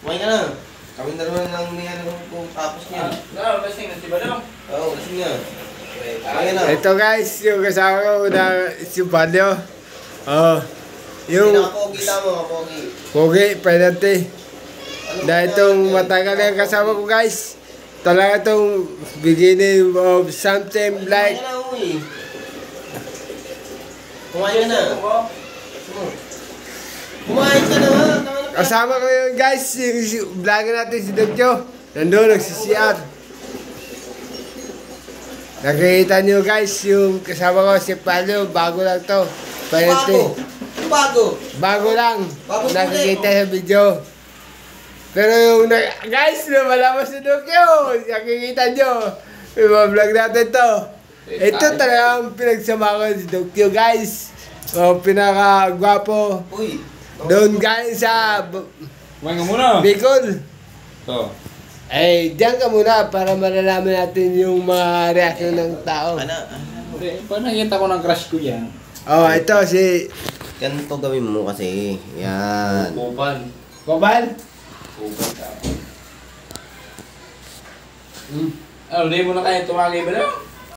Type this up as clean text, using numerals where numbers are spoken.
Kumain ka na. Kami na naman lang niya kung tapos niya. Lasing na si Badong. Oo, lasing niya. Kumain na. Ito guys, yung kasama ko na si Badyo. Oh, yung Pinaka-pogi tamo, pogi. Pogi, penalty. Dahil itong matagal na yung kasama ko guys. Talaga itong beginning of something like... Kumain ka na, uy. Kumain ka na. Kumain ka na. Kasama ko yun guys, yung vlogger natin si Dodjo. Nandun, nagsisiyar. Nakikita nyo guys, yung kasama ko si Palo, bago lang to. Bago. Bago. Bago lang. Bago Nakikita sa video. Pero yung guys, lumalaman si Dodjo. Nakikita nyo. Yung mga vlog natin to. Ito talagang pinagsama ko si Dodjo guys. O, pinaka-gwapo. Uy. Doon guys sa Kumain ka muna. Bicol. Ito. Eh, diyan ka muna para malalaman natin yung mga reaksyon ng tao. Paano nakita ko ng crush ko yan? Oh, ito si Ganito gawin mo kasi. Yan. Kupal. Kobal. Ano, hindi mo na kaya tumagay ba daw?